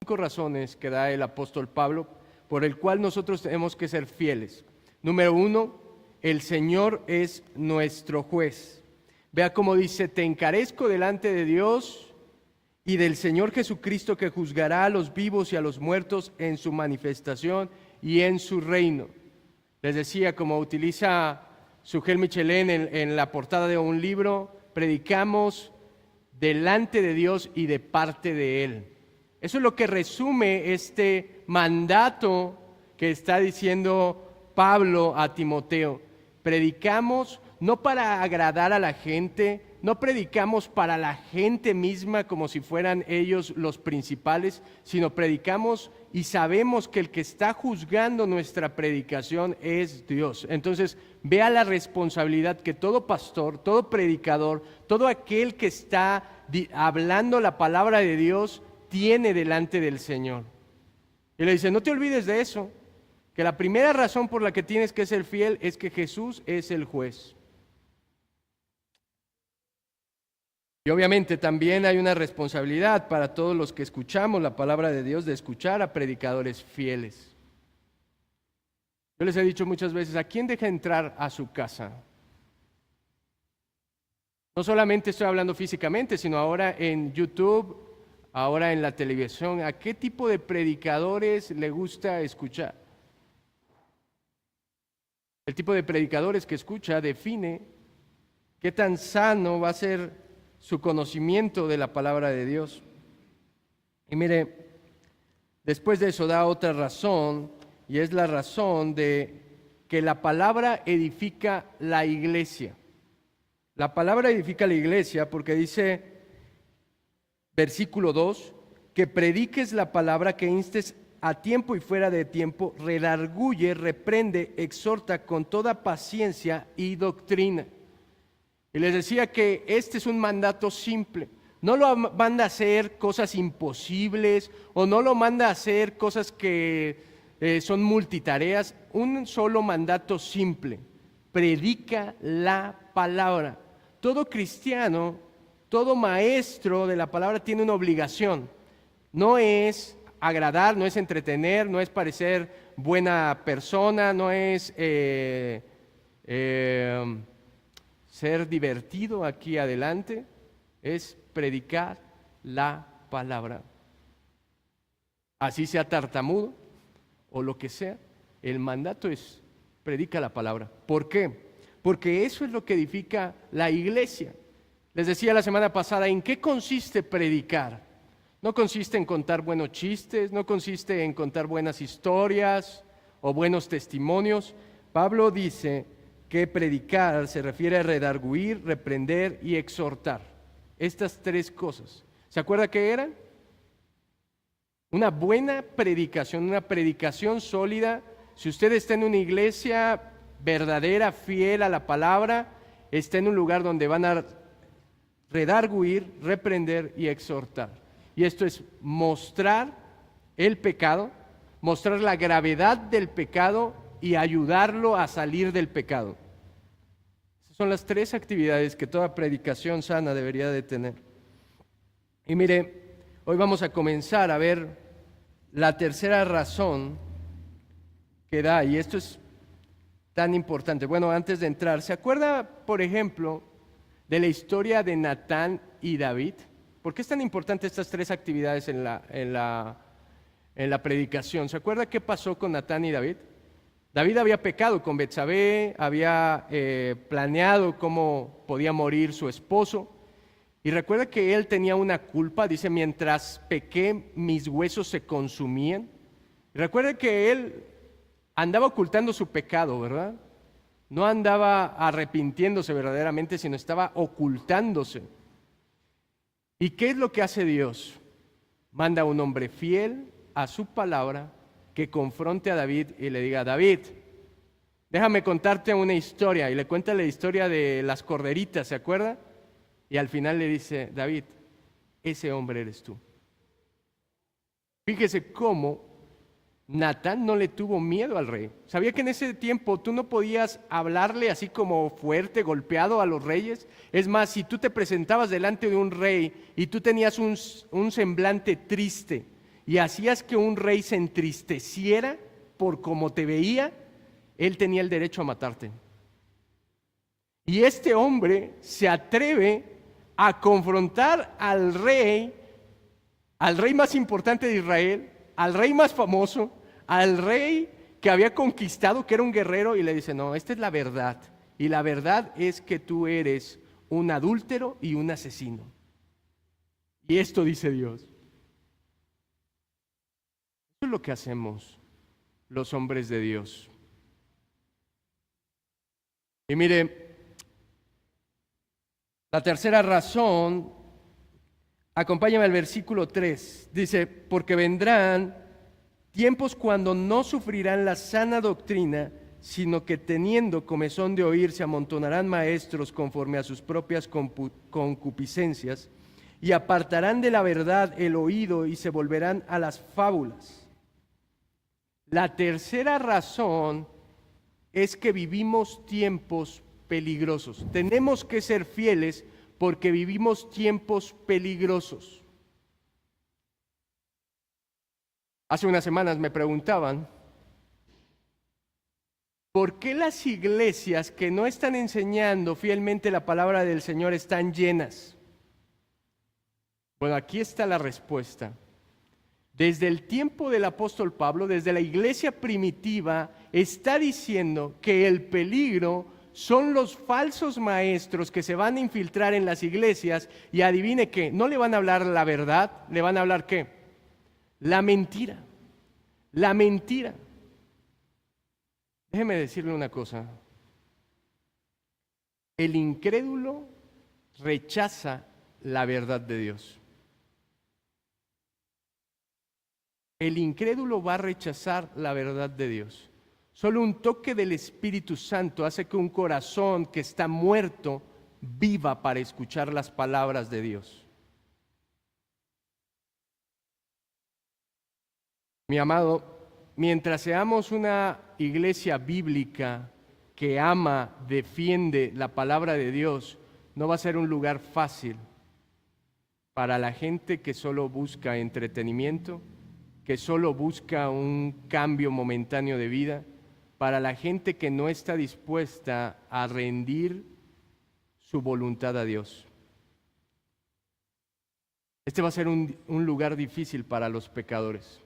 5 razones que da el apóstol Pablo por el cual nosotros tenemos que ser fieles. Número 1, el Señor es nuestro juez. Vea cómo dice: te encarezco delante de Dios y del Señor Jesucristo, que juzgará a los vivos y a los muertos en su manifestación y en su reino. Les decía, como utiliza Sugel Michelén en la portada de un libro, predicamos delante de Dios y de parte de Él. Eso es lo que resume este mandato que está diciendo Pablo a Timoteo. Predicamos no para agradar a la gente, no predicamos para la gente misma como si fueran ellos los principales, sino predicamos y sabemos que el que está juzgando nuestra predicación es Dios. Entonces, vea la responsabilidad que todo pastor, todo predicador, todo aquel que está hablando la palabra de Dios tiene delante del Señor. Y le dice: no te olvides de eso, que la primera razón por la que tienes que ser fiel es que Jesús es el juez. Y obviamente también hay una responsabilidad para todos los que escuchamos la palabra de Dios de escuchar a predicadores fieles. Yo les he dicho muchas veces: ¿a quién deja entrar a su casa? No solamente estoy hablando físicamente, sino ahora en YouTube, ahora en la televisión. ¿A qué tipo de predicadores le gusta escuchar? El tipo de predicadores que escucha define qué tan sano va a ser su conocimiento de la palabra de Dios. Y mire, después de eso da otra razón, y es la razón de que la palabra edifica la iglesia. La palabra edifica la iglesia porque dice, versículo 2, que prediques la palabra, que instes a tiempo y fuera de tiempo, redarguye, reprende, exhorta con toda paciencia y doctrina. Y les decía que este es un mandato simple. No lo manda a hacer cosas imposibles o no lo manda a hacer cosas que son multitareas. Un solo mandato simple: predica la palabra. Todo cristiano, todo maestro de la palabra tiene una obligación. No es agradar, no es entretener, no es parecer buena persona, no es ser divertido aquí adelante, es predicar la palabra. Así sea tartamudo o lo que sea, el mandato es: predica la palabra. ¿Por qué? Porque eso es lo que edifica la iglesia. Les decía la semana pasada, ¿en qué consiste predicar? No consiste en contar buenos chistes, no consiste en contar buenas historias o buenos testimonios. Pablo dice que predicar se refiere a redarguir, reprender y exhortar. Estas 3 cosas. ¿Se acuerda qué eran? Una buena predicación, una predicación sólida. Si usted está en una iglesia verdadera, fiel a la palabra, está en un lugar donde van a redarguir, reprender y exhortar. Y esto es mostrar el pecado, mostrar la gravedad del pecado y ayudarlo a salir del pecado. Esas son las 3 actividades que toda predicación sana debería de tener. Y mire, hoy vamos a comenzar a ver la tercera razón que da, y esto es tan importante. Bueno, antes de entrar, ¿se acuerda, por ejemplo, de la historia de Natán y David? ¿Por qué es tan importante estas 3 actividades en la predicación? ¿Se acuerda qué pasó con Natán y David? David había pecado con Betsabé, había planeado cómo podía morir su esposo. Y recuerda que él tenía una culpa, dice: mientras pequé, mis huesos se consumían. Y recuerda que él andaba ocultando su pecado, ¿verdad? No andaba arrepintiéndose verdaderamente, sino estaba ocultándose. ¿Y qué es lo que hace Dios? Manda a un hombre fiel a su palabra que confronte a David y le diga: David, déjame contarte una historia. Y le cuenta la historia de las corderitas, ¿se acuerda? Y al final le dice: David, ese hombre eres tú. Fíjese cómo Natán no le tuvo miedo al rey. ¿Sabía que en ese tiempo tú no podías hablarle así como fuerte, golpeado a los reyes? Es más, si tú te presentabas delante de un rey y tú tenías un semblante triste y hacías que un rey se entristeciera por cómo te veía, él tenía el derecho a matarte. Y este hombre se atreve a confrontar al rey más importante de Israel, al rey más famoso, al rey que había conquistado, que era un guerrero, y le dice, no, esta es la verdad. Y la verdad es que tú eres un adúltero y un asesino. Y esto dice Dios. Eso es lo que hacemos los hombres de Dios. Y mire, la tercera razón, acompáñame al versículo 3, dice, porque vendrán tiempos cuando no sufrirán la sana doctrina, sino que teniendo comezón de oír se amontonarán maestros conforme a sus propias concupiscencias y apartarán de la verdad el oído y se volverán a las fábulas. La tercera razón es que vivimos tiempos peligrosos. Tenemos que ser fieles porque vivimos tiempos peligrosos. Hace unas semanas me preguntaban, ¿por qué las iglesias que no están enseñando fielmente la palabra del Señor están llenas? Bueno, aquí está la respuesta. Desde el tiempo del apóstol Pablo, desde la iglesia primitiva, está diciendo que el peligro son los falsos maestros que se van a infiltrar en las iglesias y adivine qué, no le van a hablar la verdad, le van a hablar ¿qué? La mentira. La mentira. Déjeme decirle una cosa. El incrédulo rechaza la verdad de Dios. El incrédulo va a rechazar la verdad de Dios. Solo un toque del Espíritu Santo hace que un corazón que está muerto viva para escuchar las palabras de Dios. Mi amado, mientras seamos una iglesia bíblica que ama, defiende la palabra de Dios, no va a ser un lugar fácil para la gente que solo busca entretenimiento, que solo busca un cambio momentáneo de vida, para la gente que no está dispuesta a rendir su voluntad a Dios. Este va a ser un lugar difícil para los pecadores.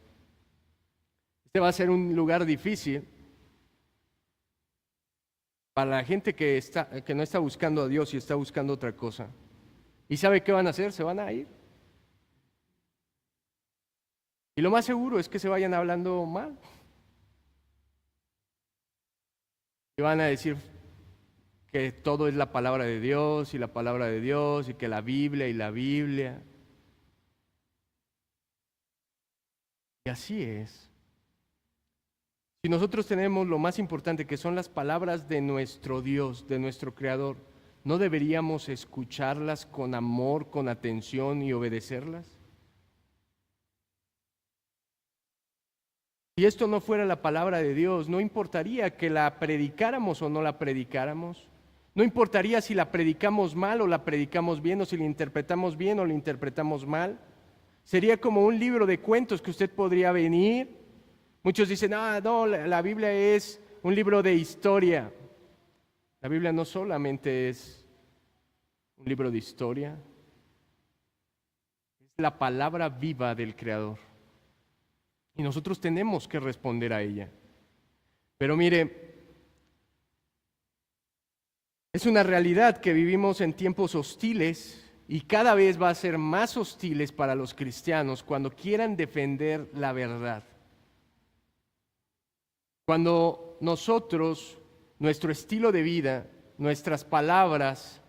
Este va a ser un lugar difícil para la gente que no está buscando a Dios y está buscando otra cosa. ¿Y sabe qué van a hacer? Se van a ir. Y lo más seguro es que se vayan hablando mal. Y van a decir que todo es la palabra de Dios y la palabra de Dios y que la Biblia y la Biblia. Y así es. Si nosotros tenemos lo más importante, que son las palabras de nuestro Dios, de nuestro Creador, ¿no deberíamos escucharlas con amor, con atención y obedecerlas? Si esto no fuera la palabra de Dios, no importaría que la predicáramos o no la predicáramos. No importaría si la predicamos mal o la predicamos bien, o si la interpretamos bien o la interpretamos mal. Sería como un libro de cuentos que usted podría venir. Muchos dicen, no, la Biblia es un libro de historia. La Biblia no solamente es un libro de historia, es la palabra viva del Creador. Y nosotros tenemos que responder a ella. Pero mire, es una realidad que vivimos en tiempos hostiles y cada vez va a ser más hostiles para los cristianos cuando quieran defender la verdad. Cuando nosotros, nuestro estilo de vida, nuestras palabras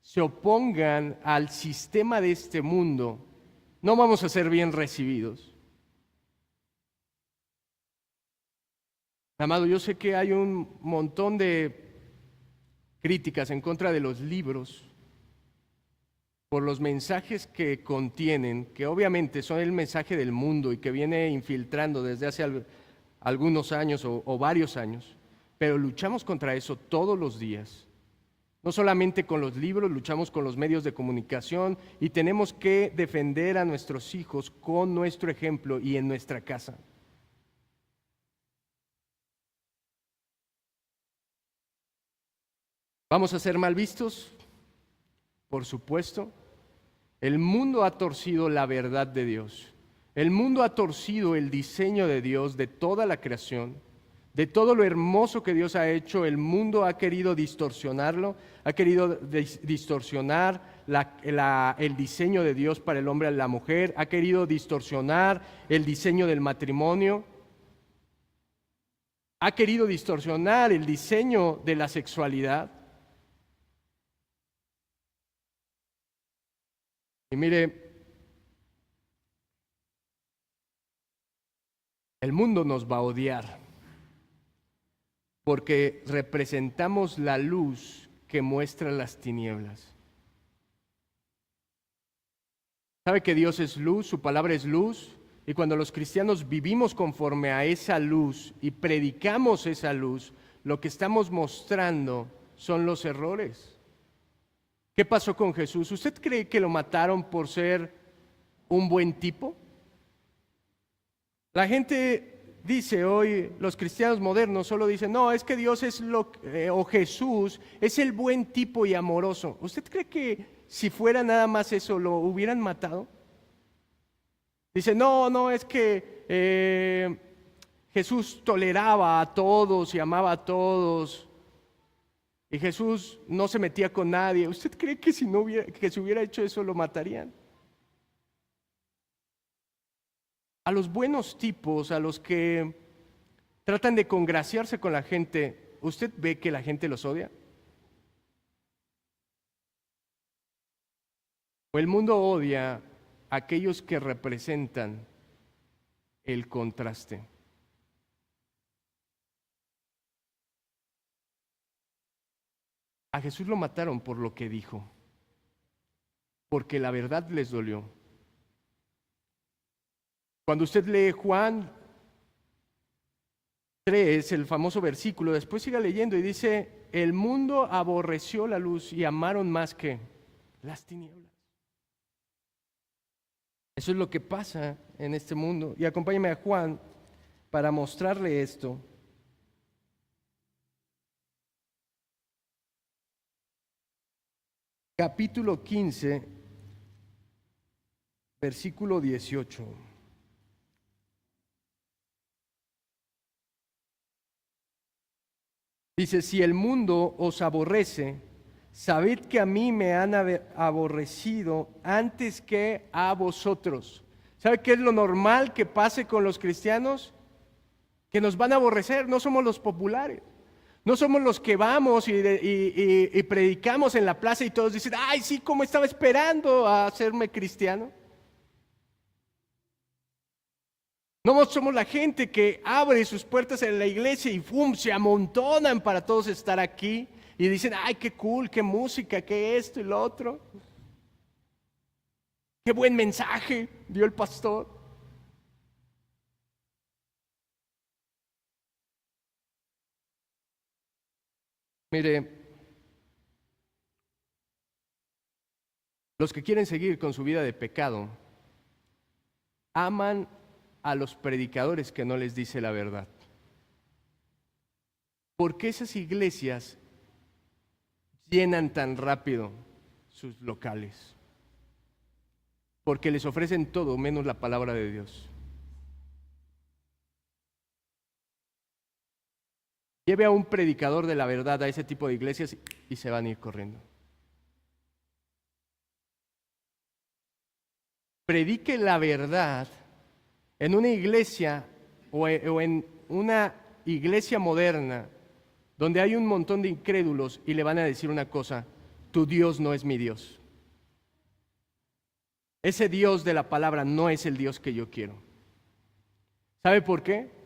se opongan al sistema de este mundo, no vamos a ser bien recibidos. Amado, yo sé que hay un montón de críticas en contra de los libros por los mensajes que contienen, que obviamente son el mensaje del mundo y que viene infiltrando desde hace algunos años o varios años, pero luchamos contra eso todos los días. No solamente con los libros, luchamos con los medios de comunicación y tenemos que defender a nuestros hijos con nuestro ejemplo y en nuestra casa. ¿Vamos a ser mal vistos? Por supuesto. El mundo ha torcido la verdad de Dios. El mundo ha torcido el diseño de Dios de toda la creación, de todo lo hermoso que Dios ha hecho. El mundo ha querido distorsionarlo, ha querido distorsionar el diseño de Dios para el hombre y la mujer, ha querido distorsionar el diseño del matrimonio, ha querido distorsionar el diseño de la sexualidad. Y mire, el mundo nos va a odiar porque representamos la luz que muestra las tinieblas. ¿Sabe que Dios es luz? Su palabra es luz. Y cuando los cristianos vivimos conforme a esa luz y predicamos esa luz, lo que estamos mostrando son los errores. ¿Qué pasó con Jesús? ¿Usted cree que lo mataron por ser un buen tipo? La gente dice hoy, los cristianos modernos solo dicen, no, es que Dios es o Jesús es el buen tipo y amoroso. ¿Usted cree que si fuera nada más eso lo hubieran matado? Dice, no, es que Jesús toleraba a todos y amaba a todos. Y Jesús no se metía con nadie. ¿Usted cree que si hubiera hecho eso lo matarían? A los buenos tipos, a los que tratan de congraciarse con la gente, ¿usted ve que la gente los odia? ¿O el mundo odia a aquellos que representan el contraste? A Jesús lo mataron por lo que dijo, porque la verdad les dolió. Cuando usted lee Juan 3, el famoso versículo, después siga leyendo y dice, el mundo aborreció la luz y amaron más que las tinieblas. Eso es lo que pasa en este mundo. Y acompáñeme a Juan para mostrarle esto. Capítulo 15, versículo 18. Dice, si el mundo os aborrece, sabed que a mí me han aborrecido antes que a vosotros. ¿Sabe qué es lo normal que pase con los cristianos? Que nos van a aborrecer, no somos los populares. No somos los que vamos y predicamos en la plaza y todos dicen, ay, sí, ¿cómo estaba esperando a hacerme cristiano? No somos la gente que abre sus puertas en la iglesia y ¡fum!, se amontonan para todos estar aquí y dicen, ay, qué cool, qué música, qué esto y lo otro. Qué buen mensaje dio el pastor. Mire, los que quieren seguir con su vida de pecado aman a los predicadores que no les dice la verdad. ¿Por qué esas iglesias llenan tan rápido sus locales? Porque les ofrecen todo menos la palabra de Dios. Lleve a un predicador de la verdad a ese tipo de iglesias y se van a ir corriendo. Predique la verdad en una iglesia o en una iglesia moderna donde hay un montón de incrédulos y le van a decir una cosa, tu Dios no es mi Dios. Ese Dios de la palabra no es el Dios que yo quiero. ¿Sabe por qué?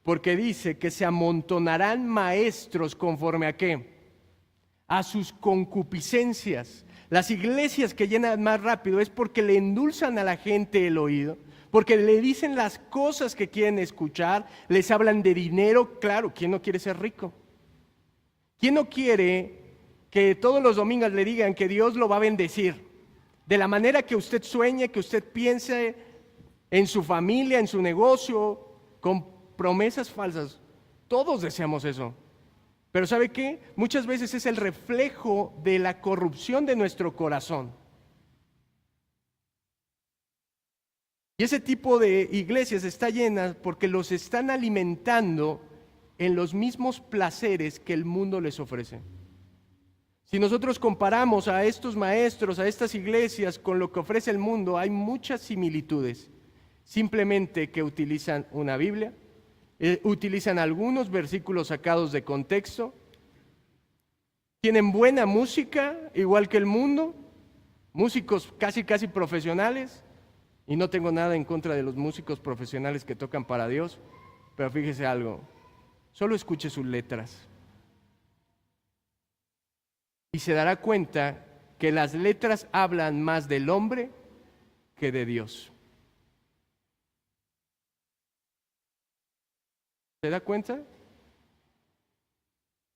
Porque dice que se amontonarán maestros conforme a ¿qué? A sus concupiscencias. Las iglesias que llenan más rápido es porque le endulzan a la gente el oído, porque le dicen las cosas que quieren escuchar, les hablan de dinero. Claro, ¿quién no quiere ser rico? ¿Quién no quiere que todos los domingos le digan que Dios lo va a bendecir, de la manera que usted sueñe, que usted piense en su familia, en su negocio, con promesas falsas. Todos deseamos eso. Pero ¿sabe qué? Muchas veces es el reflejo de la corrupción de nuestro corazón. Y ese tipo de iglesias está llena porque los están alimentando en los mismos placeres que el mundo les ofrece. Si nosotros comparamos a estos maestros, a estas iglesias con lo que ofrece el mundo, hay muchas similitudes. Simplemente que utilizan una Biblia, utilizan algunos versículos sacados de contexto, tienen buena música, igual que el mundo, músicos casi profesionales, y no tengo nada en contra de los músicos profesionales que tocan para Dios, pero fíjese algo, solo escuche sus letras y se dará cuenta que las letras hablan más del hombre que de Dios. ¿Se da cuenta?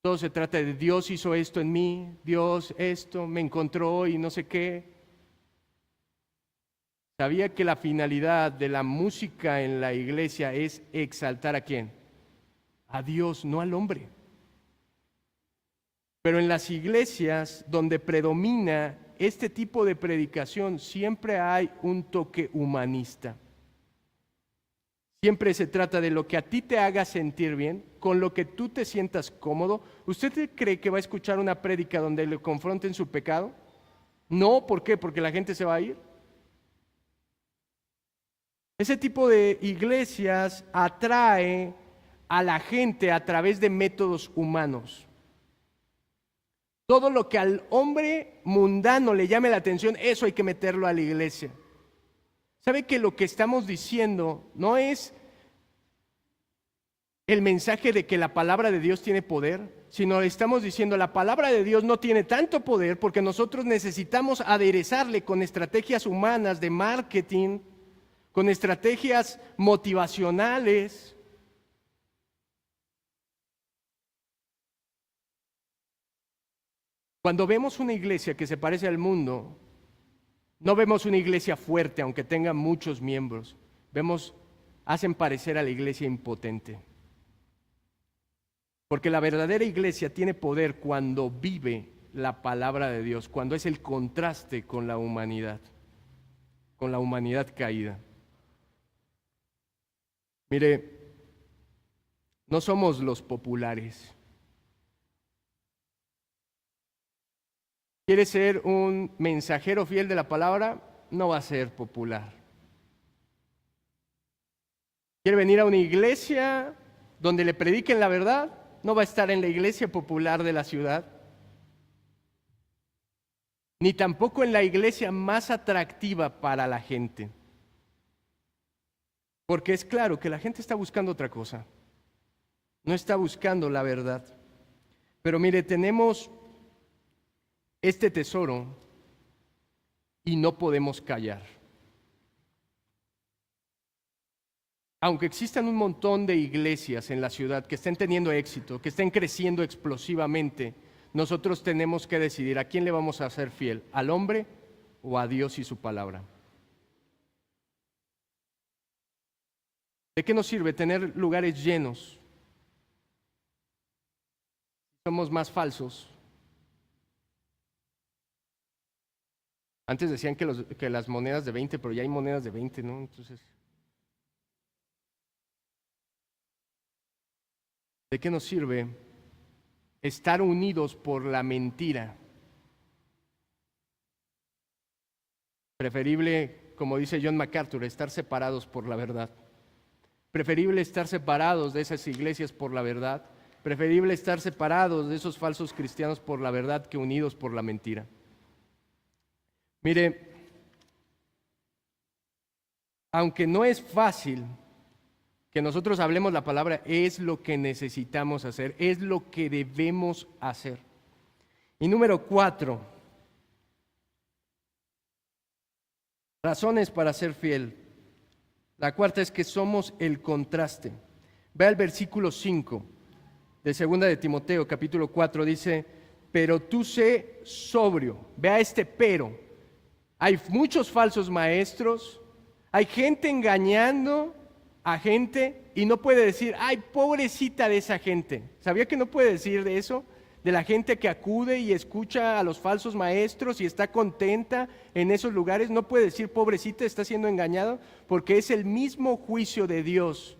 Todo se trata de Dios hizo esto en mí, Dios esto, me encontró y no sé qué. ¿Sabía que la finalidad de la música en la iglesia es exaltar a quién? A Dios, no al hombre. Pero en las iglesias donde predomina este tipo de predicación, siempre hay un toque humanista. Siempre se trata de lo que a ti te haga sentir bien, con lo que tú te sientas cómodo. ¿Usted cree que va a escuchar una prédica donde le confronten su pecado? No, ¿por qué? Porque la gente se va a ir. Ese tipo de iglesias atrae a la gente a través de métodos humanos. Todo lo que al hombre mundano le llame la atención, eso hay que meterlo a la iglesia. ¿Sabe que lo que estamos diciendo no es el mensaje de que la palabra de Dios tiene poder, sino estamos diciendo la palabra de Dios no tiene tanto poder porque nosotros necesitamos aderezarle con estrategias humanas de marketing, con estrategias motivacionales. Cuando vemos una iglesia que se parece al mundo, no vemos una iglesia fuerte, aunque tenga muchos miembros. Hacen parecer a la iglesia impotente. Porque la verdadera iglesia tiene poder cuando vive la palabra de Dios, cuando es el contraste con la humanidad caída. Mire, no somos los populares. ¿Quiere ser un mensajero fiel de la palabra? No va a ser popular. ¿Quiere venir a una iglesia donde le prediquen la verdad? No va a estar en la iglesia popular de la ciudad. Ni tampoco en la iglesia más atractiva para la gente. Porque es claro que la gente está buscando otra cosa. No está buscando la verdad. Pero mire, tenemos este tesoro y no podemos callar. Aunque existan un montón de iglesias en la ciudad que estén teniendo éxito, que estén creciendo explosivamente, nosotros tenemos que decidir a quién le vamos a ser fiel, al hombre o a Dios y su palabra. ¿De qué nos sirve tener lugares llenos? Somos más falsos. Antes decían que las monedas de 20, pero ya hay monedas de 20, ¿no? Entonces, ¿de qué nos sirve estar unidos por la mentira? Preferible, como dice John MacArthur, estar separados por la verdad. Preferible estar separados de esas iglesias por la verdad. Preferible estar separados de esos falsos cristianos por la verdad que unidos por la mentira. Mire, aunque no es fácil que nosotros hablemos la palabra, es lo que necesitamos hacer, es lo que debemos hacer. Y número 4, razones para ser fiel. La cuarta es que somos el contraste. Vea el versículo 5 de 2 de Timoteo, capítulo 4, dice: pero tú sé sobrio. Vea este pero. Hay muchos falsos maestros, hay gente engañando a gente y no puede decir, ay, pobrecita de esa gente. ¿Sabía que no puede decir de eso? De la gente que acude y escucha a los falsos maestros y está contenta en esos lugares, no puede decir, pobrecita, está siendo engañado, porque es el mismo juicio de Dios,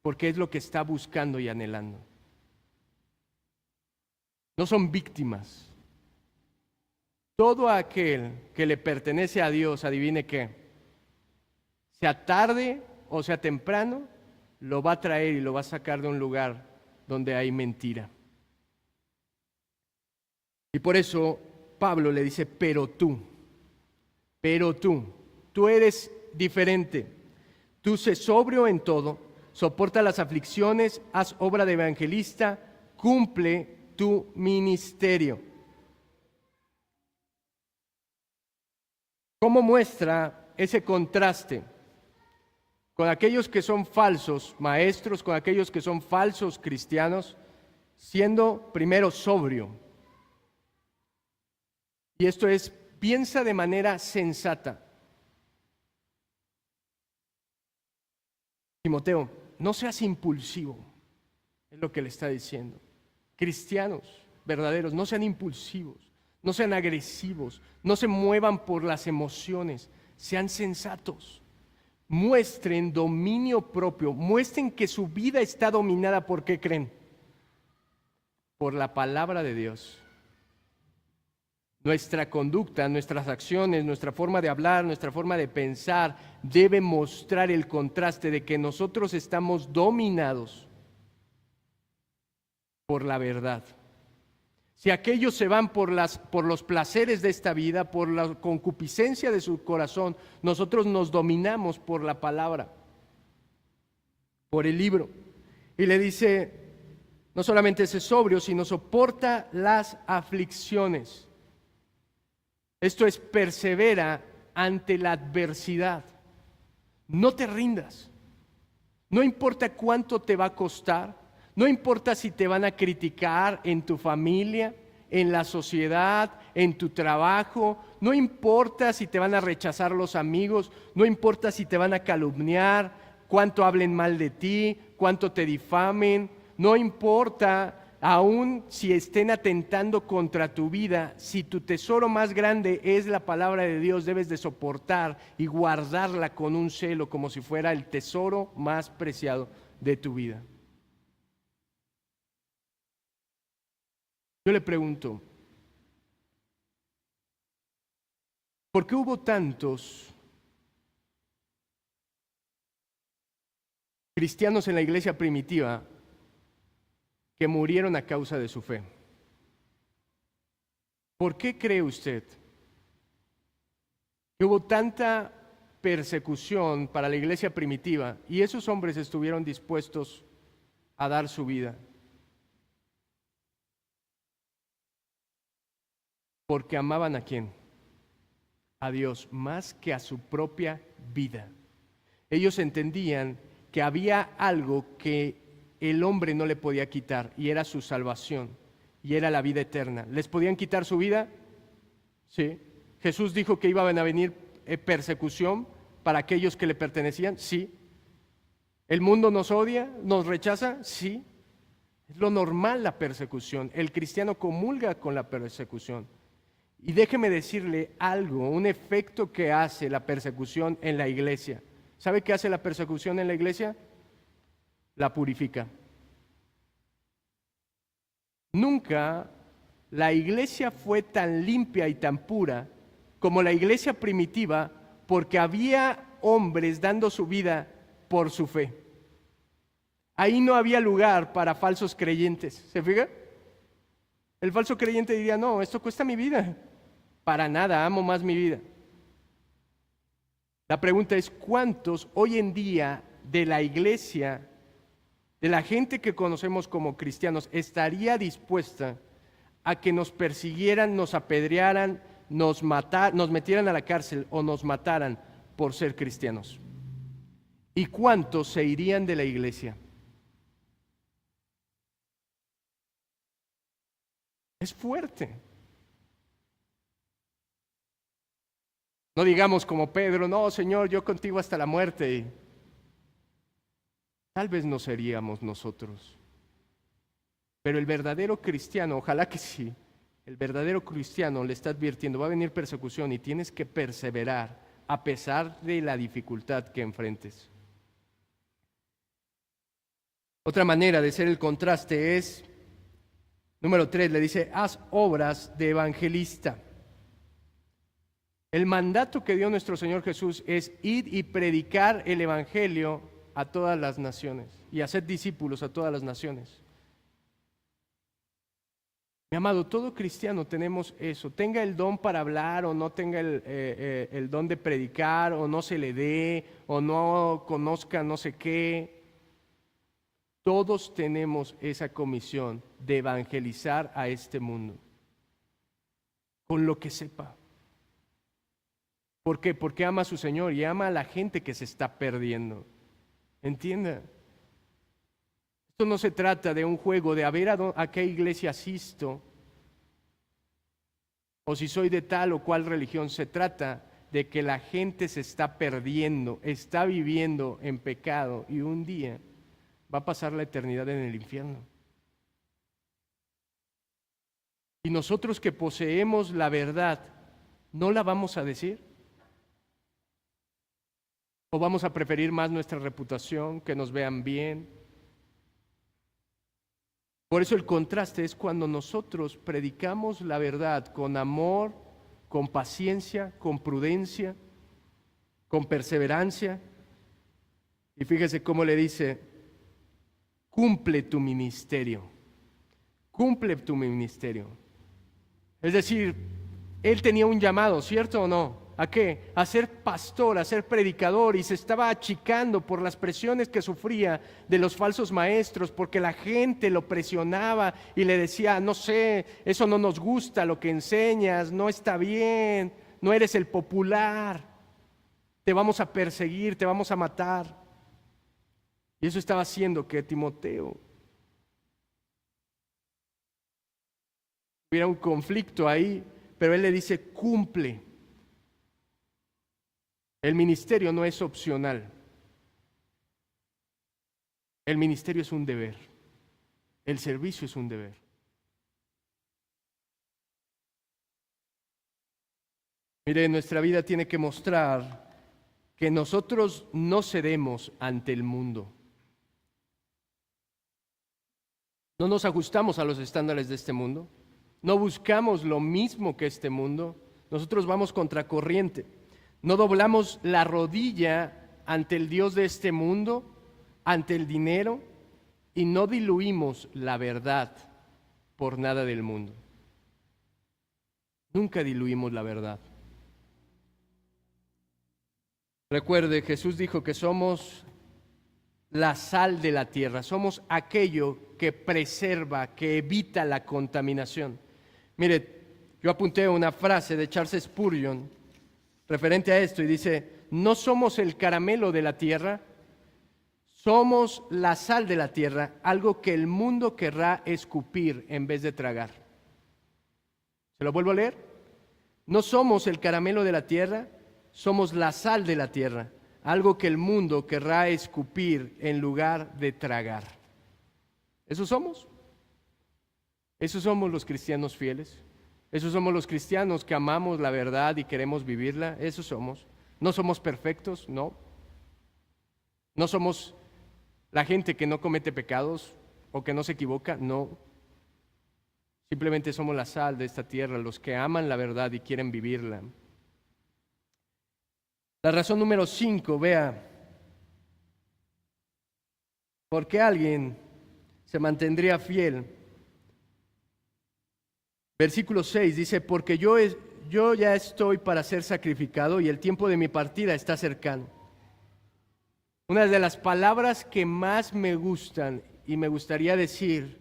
porque es lo que está buscando y anhelando. No son víctimas. Todo aquel que le pertenece a Dios, adivine qué, sea tarde o sea temprano, lo va a traer y lo va a sacar de un lugar donde hay mentira. Y por eso Pablo le dice, pero tú eres diferente. Tú sé sobrio en todo, soporta las aflicciones, haz obra de evangelista, cumple tu ministerio. ¿Cómo muestra ese contraste con aquellos que son falsos maestros, con aquellos que son falsos cristianos, siendo primero sobrio? Y esto es, piensa de manera sensata. Timoteo, no seas impulsivo, es lo que le está diciendo. Cristianos verdaderos, no sean impulsivos, no sean agresivos, no se muevan por las emociones, sean sensatos. Muestren dominio propio, muestren que su vida está dominada ¿por qué creen? Por la palabra de Dios. Nuestra conducta, nuestras acciones, nuestra forma de hablar, nuestra forma de pensar debe mostrar el contraste de que nosotros estamos dominados por la verdad. Si aquellos se van por los placeres de esta vida, por la concupiscencia de su corazón, nosotros nos dominamos por la palabra, por el libro. Y le dice, no solamente es sobrio, sino soporta las aflicciones. Esto es, persevera ante la adversidad. No te rindas. No importa cuánto te va a costar, no importa si te van a criticar en tu familia, en la sociedad, en tu trabajo, no importa si te van a rechazar los amigos, no importa si te van a calumniar, cuánto hablen mal de ti, cuánto te difamen, no importa aún si estén atentando contra tu vida, si tu tesoro más grande es la palabra de Dios, debes de soportar y guardarla con un celo como si fuera el tesoro más preciado de tu vida. Yo le pregunto, ¿por qué hubo tantos cristianos en la iglesia primitiva que murieron a causa de su fe? ¿Por qué cree usted que hubo tanta persecución para la iglesia primitiva y esos hombres estuvieron dispuestos a dar su vida? Porque amaban ¿a quién? A Dios más que a su propia vida. Ellos entendían que había algo que el hombre no le podía quitar y era su salvación y era la vida eterna. ¿Les podían quitar su vida? Sí. Jesús dijo que iba a venir persecución para aquellos que le pertenecían. Sí. ¿El mundo nos odia? ¿Nos rechaza? Sí. Es lo normal la persecución. El cristiano comulga con la persecución. Y déjeme decirle algo, un efecto que hace la persecución en la iglesia. ¿Sabe qué hace la persecución en la iglesia? La purifica. Nunca la iglesia fue tan limpia y tan pura como la iglesia primitiva, porque había hombres dando su vida por su fe. Ahí no había lugar para falsos creyentes. ¿Se fija? El falso creyente diría, no, esto cuesta mi vida. Para nada, amo más mi vida. La pregunta es, ¿cuántos hoy en día de la iglesia, de la gente que conocemos como cristianos, estaría dispuesta a que nos persiguieran, nos apedrearan, nos metieran a la cárcel o nos mataran por ser cristianos? ¿Y cuántos se irían de la iglesia? Es fuerte. No digamos como Pedro, no, Señor, yo contigo hasta la muerte. Tal vez no seríamos nosotros. Pero el verdadero cristiano, ojalá que sí, el verdadero cristiano le está advirtiendo, va a venir persecución y tienes que perseverar a pesar de la dificultad que enfrentes. Otra manera de ser el contraste es, número 3, le dice, haz obras de evangelista. El mandato que dio nuestro Señor Jesús es ir y predicar el evangelio a todas las naciones y hacer discípulos a todas las naciones. Mi amado, todo cristiano tenemos eso, tenga el don para hablar o no tenga el don de predicar o no se le dé o no conozca no sé qué. Todos tenemos esa comisión de evangelizar a este mundo con lo que sepa. ¿Por qué? Porque ama a su Señor y ama a la gente que se está perdiendo. Entienda. Esto no se trata de un juego de a ver a qué iglesia asisto o si soy de tal o cual religión. Se trata de que la gente se está perdiendo, está viviendo en pecado y un día va a pasar la eternidad en el infierno. Y nosotros que poseemos la verdad, ¿no la vamos a decir? ¿O vamos a preferir más nuestra reputación, que nos vean bien? Por eso el contraste es cuando nosotros predicamos la verdad con amor, con paciencia, con prudencia, con perseverancia. Y fíjese cómo le dice, cumple tu ministerio, cumple tu ministerio. Es decir, él tenía un llamado, ¿cierto o no? ¿A qué? A ser pastor, a ser predicador, y se estaba achicando por las presiones que sufría de los falsos maestros, porque la gente lo presionaba y le decía, no sé, eso no nos gusta lo que enseñas, no está bien, no eres el popular, te vamos a perseguir, te vamos a matar. Y eso estaba haciendo que Timoteo hubiera un conflicto ahí, pero él le dice, cumple. El ministerio no es opcional. El ministerio es un deber. El servicio es un deber. Mire, nuestra vida tiene que mostrar que nosotros no cedemos ante el mundo. No nos ajustamos a los estándares de este mundo. No buscamos lo mismo que este mundo. Nosotros vamos contracorriente. No doblamos la rodilla ante el Dios de este mundo, ante el dinero, y no diluimos la verdad por nada del mundo. Nunca diluimos la verdad. Recuerde, Jesús dijo que somos la sal de la tierra, somos aquello que preserva, que evita la contaminación. Mire, yo apunté una frase de Charles Spurgeon referente a esto y dice, no somos el caramelo de la tierra, somos la sal de la tierra, algo que el mundo querrá escupir en vez de tragar. ¿Se lo vuelvo a leer? No somos el caramelo de la tierra, somos la sal de la tierra, algo que el mundo querrá escupir en lugar de tragar. ¿Eso somos? ¿Esos somos los cristianos fieles? ¿Esos somos los cristianos que amamos la verdad y queremos vivirla? Esos somos. ¿No somos perfectos? No. ¿No somos la gente que no comete pecados o que no se equivoca? No. Simplemente somos la sal de esta tierra, los que aman la verdad y quieren vivirla. La razón número 5, vea, ¿por qué alguien se mantendría fiel? Versículo 6 dice, porque yo ya estoy para ser sacrificado y el tiempo de mi partida está cercano. Una de las palabras que más me gustan y me gustaría decir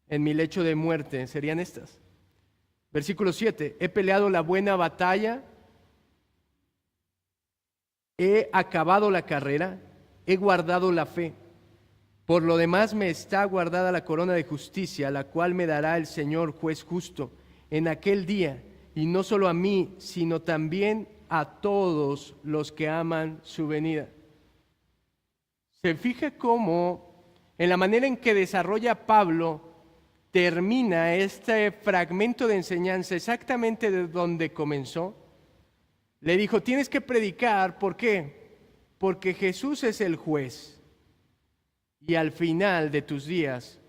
en mi lecho de muerte serían estas. Versículo 7, he peleado la buena batalla, he acabado la carrera, he guardado la fe. Por lo demás me está guardada la corona de justicia, la cual me dará el Señor juez justo en aquel día, y no solo a mí, sino también a todos los que aman su venida. Se fija cómo, en la manera en que desarrolla Pablo, termina este fragmento de enseñanza exactamente de donde comenzó. Le dijo, tienes que predicar, ¿por qué? Porque Jesús es el juez. Y al final de tus días,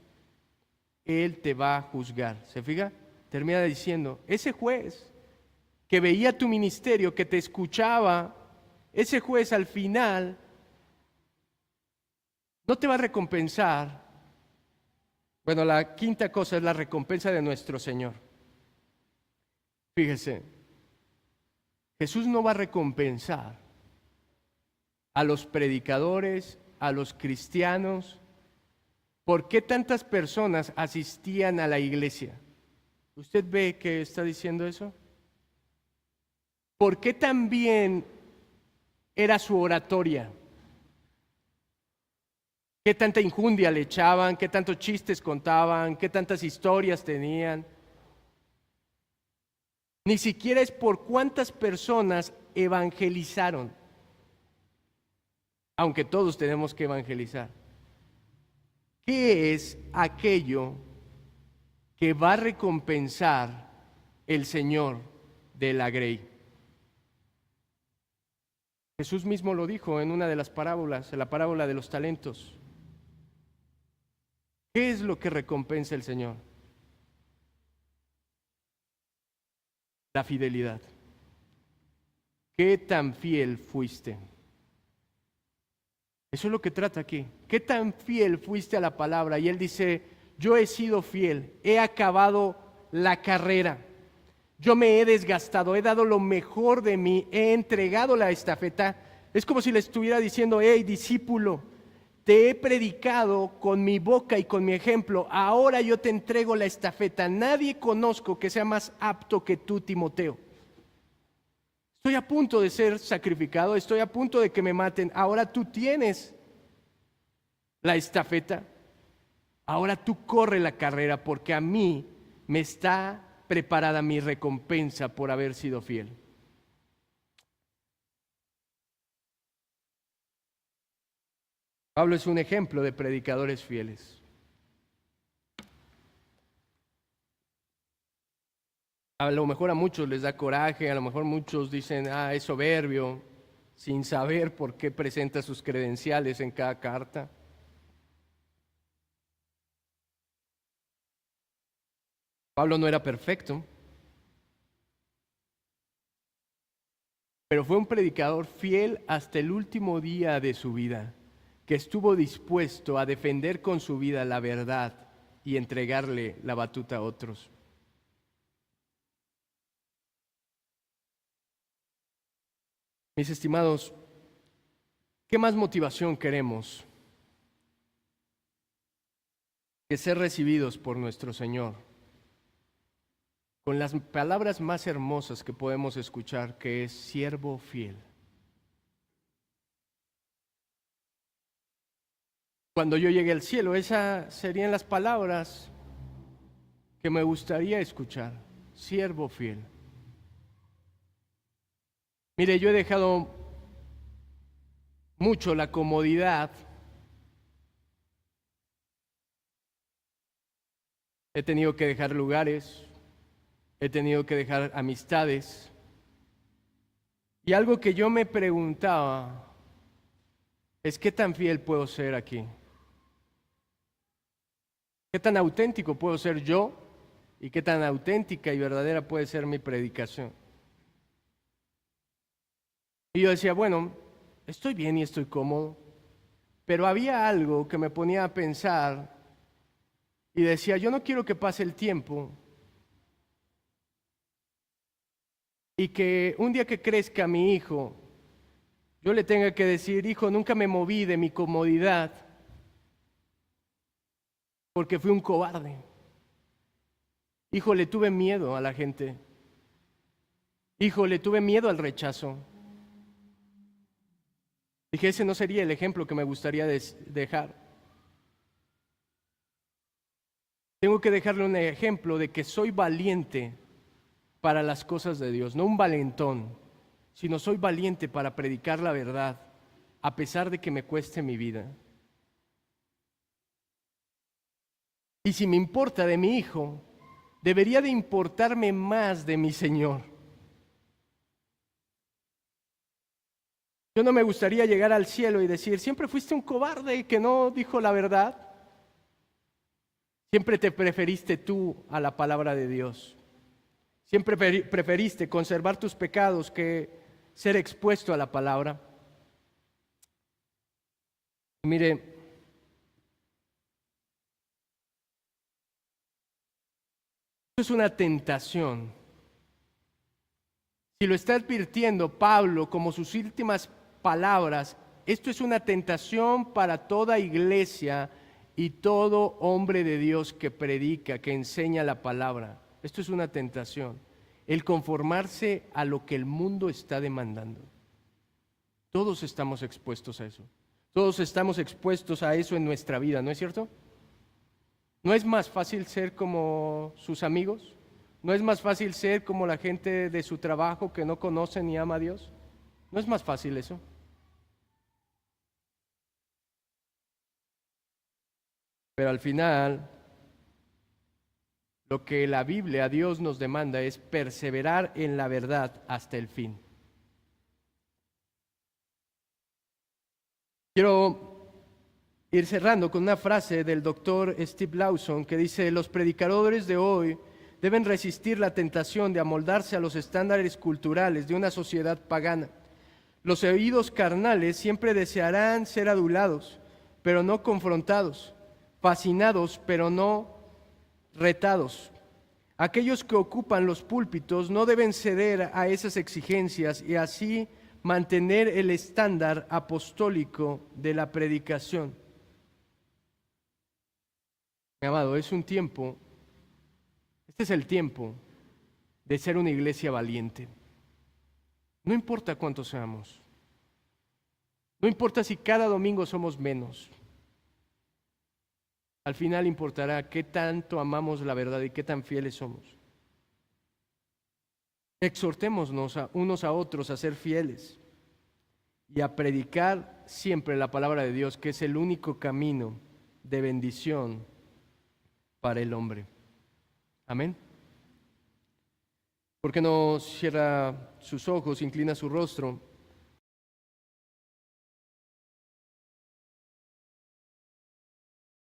Él te va a juzgar. ¿Se fija? Termina diciendo, ese juez que veía tu ministerio, que te escuchaba, ese juez al final no te va a recompensar. Bueno, la quinta cosa es la recompensa de nuestro Señor. Fíjese, Jesús no va a recompensar a los predicadores, a los cristianos. ¿Por qué tantas personas asistían a la iglesia? ¿Usted ve que está diciendo eso? ¿Por qué también era su oratoria? ¿Qué tanta injundia le echaban? ¿Qué tantos chistes contaban? ¿Qué tantas historias tenían? Ni siquiera es por cuántas personas evangelizaron, aunque todos tenemos que evangelizar. ¿Qué es aquello que va a recompensar el Señor de la grey? Jesús mismo lo dijo en una de las parábolas, en la parábola de los talentos. ¿Qué es lo que recompensa el Señor? La fidelidad. ¿Qué tan fiel fuiste? Eso es lo que trata aquí. ¿Qué tan fiel fuiste a la palabra? Y él dice, yo he sido fiel, he acabado la carrera, yo me he desgastado, he dado lo mejor de mí, he entregado la estafeta. Es como si le estuviera diciendo, hey, discípulo, te he predicado con mi boca y con mi ejemplo, ahora yo te entrego la estafeta. Nadie conozco que sea más apto que tú, Timoteo. Estoy a punto de ser sacrificado, estoy a punto de que me maten. Ahora tú tienes la estafeta. Ahora tú corre la carrera porque a mí me está preparada mi recompensa por haber sido fiel. Pablo es un ejemplo de predicadores fieles. A lo mejor a muchos les da coraje, a lo mejor muchos dicen, es soberbio, sin saber por qué presenta sus credenciales en cada carta. Pablo no era perfecto, pero fue un predicador fiel hasta el último día de su vida, que estuvo dispuesto a defender con su vida la verdad y entregarle la batuta a otros. Mis estimados, ¿qué más motivación queremos que ser recibidos por nuestro Señor? Con las palabras más hermosas que podemos escuchar, que es siervo fiel. Cuando yo llegue al cielo, esas serían las palabras que me gustaría escuchar, siervo fiel. Mire, yo he dejado mucho la comodidad. He tenido que dejar lugares, he tenido que dejar amistades. Y algo que yo me preguntaba es ¿qué tan fiel puedo ser aquí? ¿Qué tan auténtico puedo ser yo? ¿Y qué tan auténtica y verdadera puede ser mi predicación? Y yo decía, bueno, estoy bien y estoy cómodo, pero había algo que me ponía a pensar y decía, yo no quiero que pase el tiempo y que un día que crezca mi hijo, yo le tenga que decir, hijo, nunca me moví de mi comodidad porque fui un cobarde. Hijo, le tuve miedo a la gente. Hijo, le tuve miedo al rechazo. Dije, ese no sería el ejemplo que me gustaría dejar. Tengo que dejarle un ejemplo de que soy valiente para las cosas de Dios, no un valentón, sino soy valiente para predicar la verdad, a pesar de que me cueste mi vida. Y si me importa de mi hijo, debería de importarme más de mi Señor. Yo no me gustaría llegar al cielo y decir, siempre fuiste un cobarde que no dijo la verdad. Siempre te preferiste tú a la palabra de Dios. Siempre preferiste conservar tus pecados que ser expuesto a la palabra. Mire, esto es una tentación. Si lo está advirtiendo Pablo como sus últimas palabras, esto es una tentación para toda iglesia y todo hombre de Dios que predica, que enseña la palabra. Esto es una tentación, el conformarse a lo que el mundo está demandando. Todos estamos expuestos a eso. Todos estamos expuestos a eso en nuestra vida, ¿no es cierto? ¿No es más fácil ser como sus amigos? ¿No es más fácil ser como la gente de su trabajo que no conoce ni ama a Dios? ¿No es más fácil eso? Pero al final, lo que la Biblia, Dios nos demanda es perseverar en la verdad hasta el fin. Quiero ir cerrando con una frase del doctor Steve Lawson que dice: los predicadores de hoy deben resistir la tentación de amoldarse a los estándares culturales de una sociedad pagana. Los oídos carnales siempre desearán ser adulados, pero no confrontados, fascinados, pero no retados. Aquellos que ocupan los púlpitos no deben ceder a esas exigencias y así mantener el estándar apostólico de la predicación. Mi amado, es un tiempo, este es el tiempo de ser una iglesia valiente. No importa cuántos seamos, no importa si cada domingo somos menos. Al final importará qué tanto amamos la verdad y qué tan fieles somos. Exhortémonos unos a otros a ser fieles y a predicar siempre la palabra de Dios, que es el único camino de bendición para el hombre. Amén. ¿Por qué no cierra sus ojos, inclina su rostro?